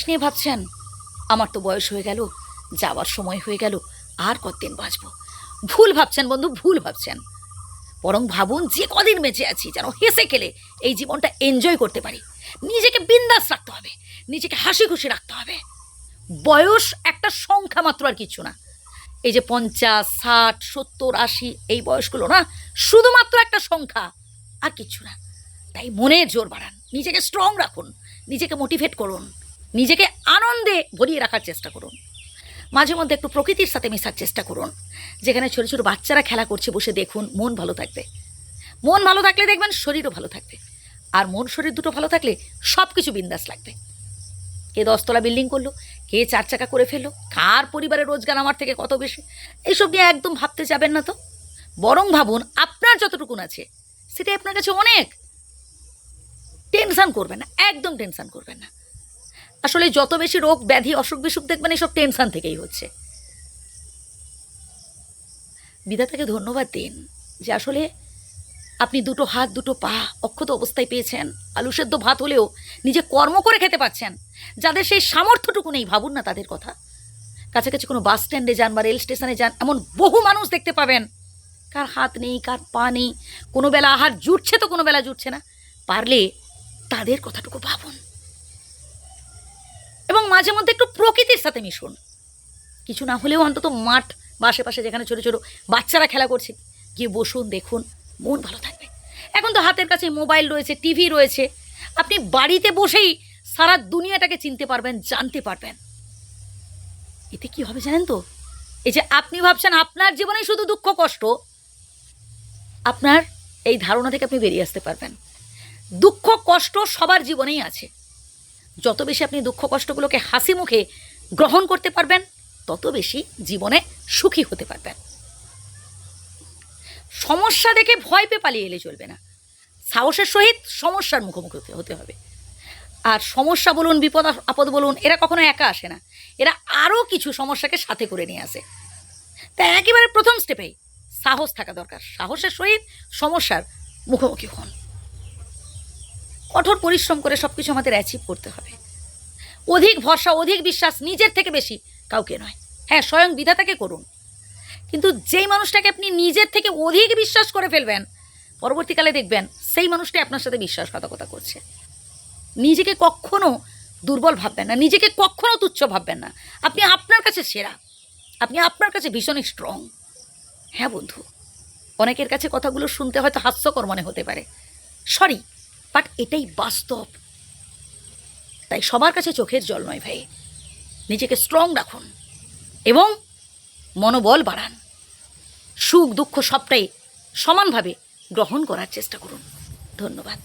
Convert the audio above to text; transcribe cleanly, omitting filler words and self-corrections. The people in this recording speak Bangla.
নিয়ে ভাবছেন আমার তো বয়স হয়ে গেল, যাওয়ার সময় হয়ে গেল, আর কতদিন বাঁচবো। ভুল ভাবছেন বন্ধু, ভুল ভাবছেন। বরং ভাবুন যে কদিন বেঁচে আছি যেন হেসে খেলে এই জীবনটা এনজয় করতে পারি। নিজেকে বিন্দাস রাখতে হবে, নিজেকে হাসি খুশি রাখতে হবে। বয়স একটা সংখ্যা মাত্র, আর কিছু না। এই যে 50, 60, 70, 80 এই বয়সগুলো না শুধুমাত্র একটা সংখ্যা, আর কিছু না। তাই মনের জোর বাড়ান, নিজেকে স্ট্রং রাখুন, নিজেকে মোটিভেট করুন, নিজেকে আনন্দে ভরিয়ে রাখার চেষ্টা করুন। মাঝে মধ্যে একটু প্রকৃতির সাথে মেশার চেষ্টা করুন। যেখানে ছোটো ছোটো বাচ্চারা খেলা করছে বসে দেখুন, মন ভালো থাকবে। মন ভালো থাকলে দেখবেন শরীরও ভালো থাকবে। আর মন শরীর দুটো ভালো থাকলে সব কিছু বিন্দাস লাগবে। কে 10 তলা বিল্ডিং করলো, কে 4 চাকা করে ফেললো, কার পরিবারের রোজগার আমার থেকে কত বেশি, এইসব নিয়ে একদম ভাবতে যাবেন না তো। বরং ভাবুন আপনার যতটুকুন আছে সেটাই আপনার কাছে অনেক। টেনশান করবেন না, একদম টেনশান করবেন না। আসলে যত বেশি রোগ ব্যাধি অসুখ বিসুখ দেখবেন এইসব টেনশান থেকেই হচ্ছে। বিধাতাকে ধন্যবাদ দিন যে আসলে আপনি দুটো হাত দুটো পা অক্ষত অবস্থায় পেয়েছেন। আলু সেদ্ধ ভাত হলেও নিজে কর্ম করে খেতে পাচ্ছেন। যাদের সেই সামর্থ্যটুকু নেই, ভাবুন না তাদের কথা। কাছাকাছি কোনো বাস স্ট্যান্ডে যান বা রেল স্টেশনে যান, এমন বহু মানুষ দেখতে পাবেন কার হাত নেই, কার পা নেই, কোনো বেলা আহার জুটছে তো কোনো বেলা জুটছে না। পারলে তাদের কথাটুকু ভাবুন এবং মাঝে মধ্যে একটু প্রকৃতির সাথে মিশুন। কিছু না হলেও অন্তত মাঠ বা আশেপাশে যেখানে ছোটো ছোটো বাচ্চারা খেলা করছে গিয়ে বসুন, দেখুন, মন ভালো থাকবে। এখন তো হাতের কাছে মোবাইল রয়েছে, টিভি রয়েছে, আপনি বাড়িতে বসেই সারা দুনিয়াটাকে চিনতে পারবেন, জানতে পারবেন। এতে কি হবে জানেন তো? এই যে আপনি ভাবছেন আপনার জীবনে শুধু দুঃখ কষ্ট, আপনার এই ধারণা থেকে আপনি বেরিয়ে আসতে পারবেন। দুঃখ কষ্ট সবার জীবনেই আছে। যত বেশি আপনি দুঃখ কষ্টগুলোকে হাসি মুখে গ্রহণ করতে পারবেন, তত বেশি জীবনে সুখী হতে পারবেন। সমস্যা দেখে ভয় পেয়ে পালিয়ে এলে চলবে না, সাহসের সহিত সমস্যার মুখোমুখি হতে হবে। আর সমস্যা বলুন, বিপদ আপদ বলুন, এরা কখনো একা আসে না, এরা আরও কিছু সমস্যাকে সাথে করে নিয়ে আসে। তাই একেবারে প্রথম স্টেপেই সাহস থাকা দরকার। সাহসের সহিত সমস্যার মুখোমুখি হন। কঠোর পরিশ্রম করে সব কিছু আমাদের অ্যাচিভ করতে হবে। অধিক ভরসা, অধিক বিশ্বাস নিজের থেকে বেশি কাউকে নয়। হ্যাঁ, স্বয়ং বিধাতাকে করুন, কিন্তু যেই মানুষটাকে আপনি নিজের থেকে অধিক বিশ্বাস করে ফেলবেন, পরবর্তীকালে দেখবেন সেই মানুষটাই আপনার সাথে বিশ্বাসঘাতকতা করছে। নিজেকে কখনো দুর্বল ভাববেন না, নিজেকে কখনো তুচ্ছ ভাববেন না। আপনি আপনার কাছে সেরা, আপনি আপনার কাছে ভীষণ স্ট্রং। হ্যাঁ বন্ধু, অনেকের কাছে কথাগুলো শুনতে হয়তো হাস্যকর মনে হতে পারে, সরি, বাট এটাই বাস্তব। তাই সবার কাছে চোখের জল নয় ভাই, নিজেকে স্ট্রং রাখুন এবং মনোবল বাড়ান। সুখ দুঃখ সবটাই সমানভাবে গ্রহণ করার চেষ্টা করুন। ধন্যবাদ।